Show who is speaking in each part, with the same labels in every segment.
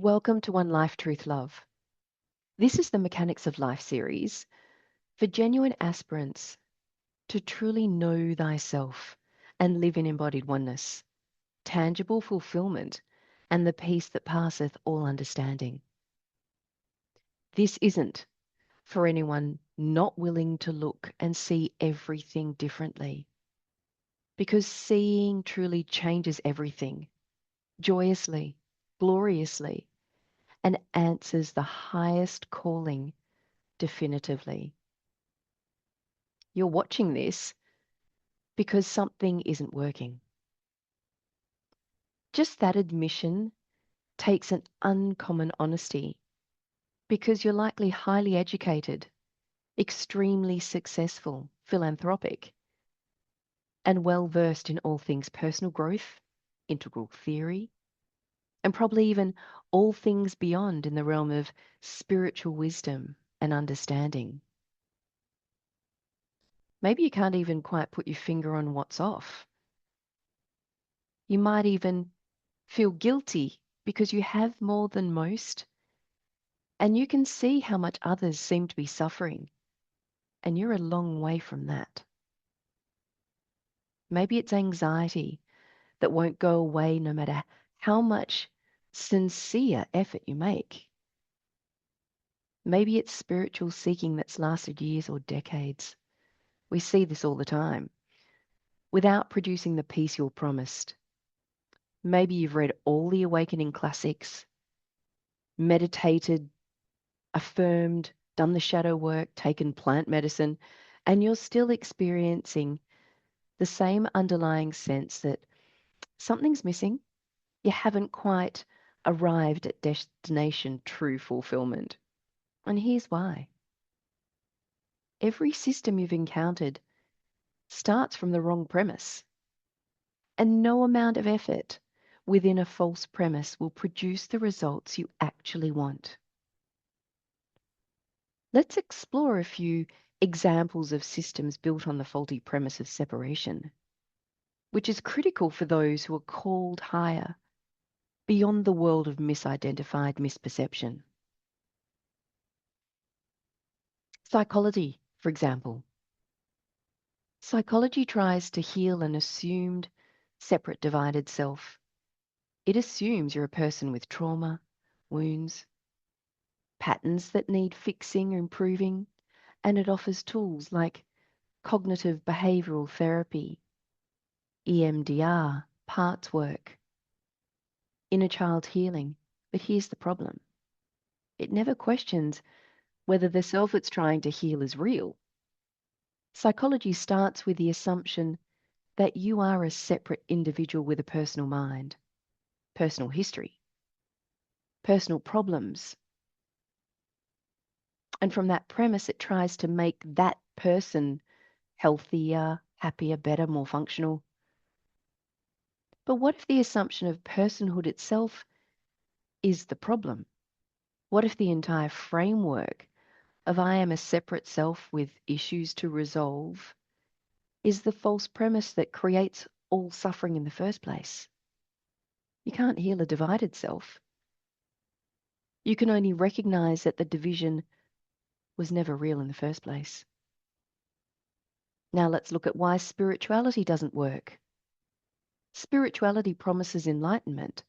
Speaker 1: Welcome to One Life Truth Love. This is the Mechanics of Life series for genuine aspirants to truly know thyself and live in embodied oneness, tangible fulfilment, and the peace that passeth all understanding. This isn't for anyone not willing to look and see everything differently, because seeing truly changes everything, joyously, gloriously, and answers the highest calling definitively. You're watching this because something isn't working. Just that admission takes an uncommon honesty because you're likely highly educated, extremely successful, philanthropic, and well versed in all things personal growth, integral theory, and probably even all things beyond in the realm of spiritual wisdom and understanding. Maybe you can't even quite put your finger on what's off. You might even feel guilty because you have more than most, and you can see how much others seem to be suffering, and you're a long way from that. Maybe it's anxiety that won't go away no matter how much sincere effort you make. Maybe it's spiritual seeking that's lasted years or decades. We see this all the time, without producing the peace you're promised. Maybe you've read all the awakening classics, meditated, affirmed, done the shadow work, taken plant medicine, and you're still experiencing the same underlying sense that something's missing. You haven't quite arrived at destination true fulfillment. And here's why. Every system you've encountered starts from the wrong premise, and no amount of effort within a false premise will produce the results you actually want. Let's explore a few examples of systems built on the faulty premise of separation, which is critical for those who are called higher, beyond the world of misidentified misperception. Psychology, for example. Psychology tries to heal an assumed, separate, divided self. It assumes you're a person with trauma, wounds, patterns that need fixing or improving, and it offers tools like cognitive behavioral therapy, EMDR, parts work, inner child healing. But here's the problem. It never questions whether the self it's trying to heal is real. Psychology starts with the assumption that you are a separate individual with a personal mind, personal history, personal problems. And from that premise, it tries to make that person healthier, happier, better, more functional. But what if the assumption of personhood itself is the problem? What if the entire framework of I am a separate self with issues to resolve is the false premise that creates all suffering in the first place? You can't heal a divided self. You can only recognize that the division was never real in the first place. Now let's look at why spirituality doesn't work. Spirituality promises enlightenment.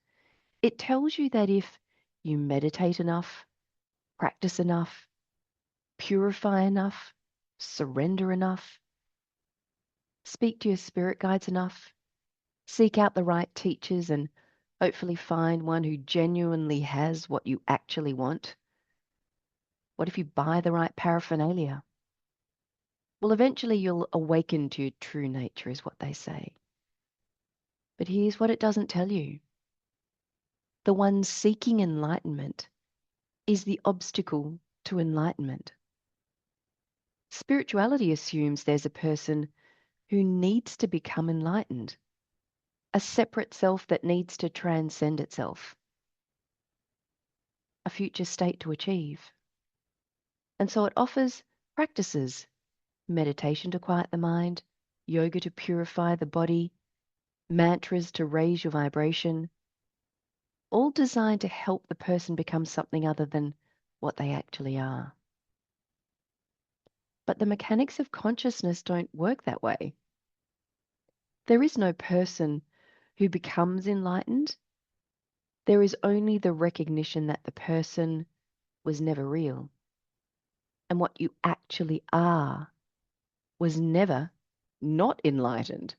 Speaker 1: It tells you that if you meditate enough, practice enough, purify enough, surrender enough, speak to your spirit guides enough, seek out the right teachers, and hopefully find one who genuinely has what you actually want. What if you buy the right paraphernalia? Well, eventually you'll awaken to your true nature, is what they say. But here's what it doesn't tell you. The one seeking enlightenment is the obstacle to enlightenment. Spirituality assumes there's a person who needs to become enlightened, a separate self that needs to transcend itself, a future state to achieve. And so it offers practices, meditation to quiet the mind, yoga to purify the body, mantras to raise your vibration, all designed to help the person become something other than what they actually are. But the mechanics of consciousness don't work that way. There is no person who becomes enlightened. There is only the recognition that the person was never real. And what you actually are was never not enlightened.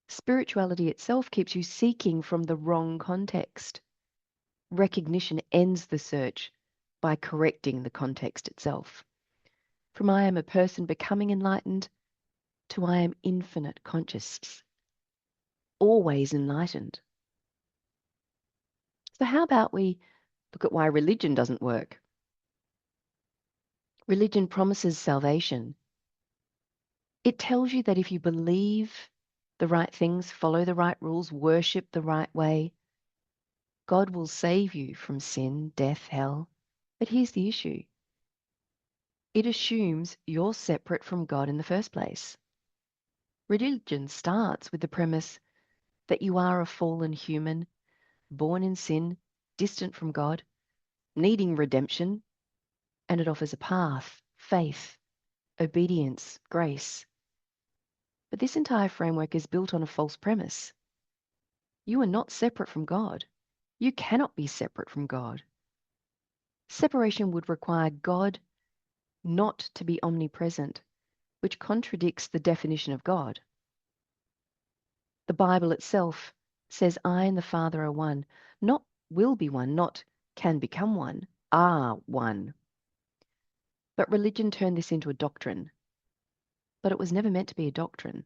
Speaker 1: Spirituality itself keeps you seeking from the wrong context. Recognition ends the search by correcting the context itself. From I am a person becoming enlightened to I am infinite conscious, always enlightened. So how about we look at why religion doesn't work? Religion promises salvation. It tells you that if you believe the right things, follow the right rules, worship the right way, God will save you from sin, death, hell. But here's the issue. It assumes you're separate from God in the first place. Religion starts with the premise that you are a fallen human, born in sin, distant from God, needing redemption, and it offers a path, faith, obedience, grace. But this entire framework is built on a false premise. You are not separate from God. You cannot be separate from God. Separation would require God not to be omnipresent, which contradicts the definition of God. The Bible itself says, I and the Father are one, not will be one, not can become one, are one. But religion turned this into a doctrine. But it was never meant to be a doctrine.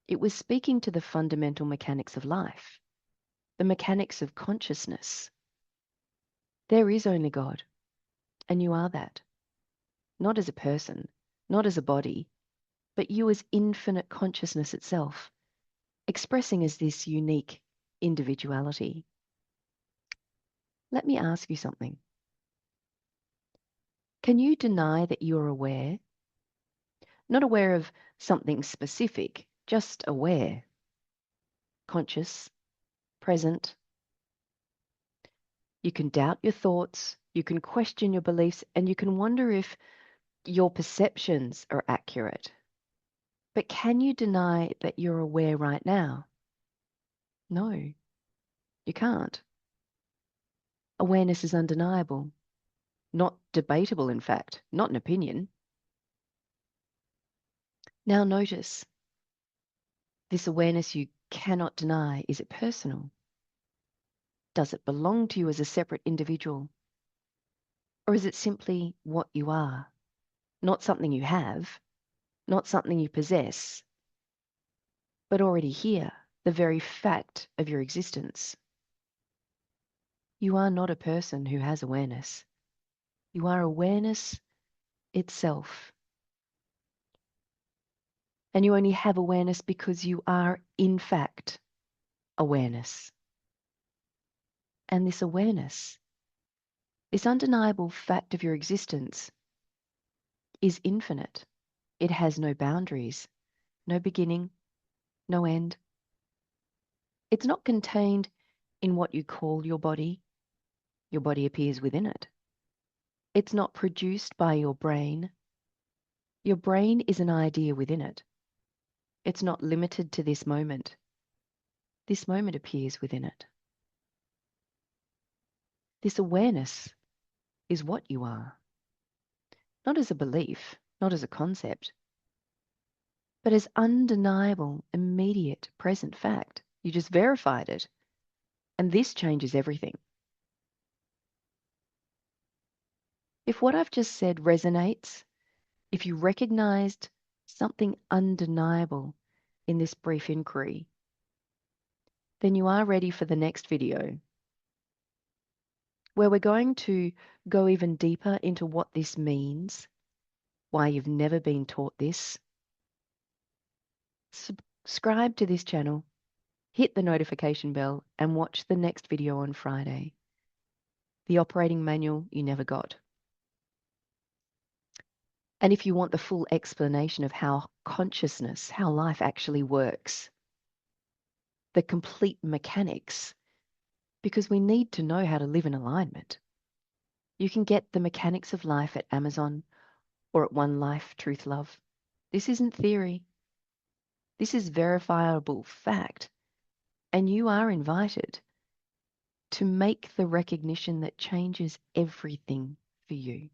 Speaker 1: It was speaking to the fundamental mechanics of life, the mechanics of consciousness. There is only God, and you are that. Not as a person, not as a body, but you as infinite consciousness itself, expressing as this unique individuality. Let me ask you something. Can you deny that you're aware? Not aware of something specific, just aware, conscious, present. You can doubt your thoughts, you can question your beliefs, and you can wonder if your perceptions are accurate. But can you deny that you're aware right now? No, you can't. Awareness is undeniable, not debatable, in fact, not an opinion. Now notice, this awareness you cannot deny, is it personal? Does it belong to you as a separate individual? Or is it simply what you are? Not something you have, not something you possess, but already here, the very fact of your existence. You are not a person who has awareness. You are awareness itself. And you only have awareness because you are, in fact, awareness. And this awareness, this undeniable fact of your existence, is infinite. It has no boundaries, no beginning, no end. It's not contained in what you call your body. Your body appears within it. It's not produced by your brain. Your brain is an idea within it. It's not limited to this moment. This moment appears within it. This awareness is what you are. Not as a belief, not as a concept, but as undeniable, immediate, present fact. You just verified it. And this changes everything. If what I've just said resonates, if you recognized something undeniable in this brief inquiry, then you are ready for the next video, where we're going to go even deeper into what this means, why you've never been taught this. Subscribe to this channel, hit the notification bell, and watch the next video on Friday. The operating manual you never got. And if you want the full explanation of how consciousness, how life actually works, the complete mechanics, because we need to know how to live in alignment. You can get the mechanics of life at Amazon or at One Life Truth Love. This isn't theory. This is verifiable fact. And you are invited to make the recognition that changes everything for you.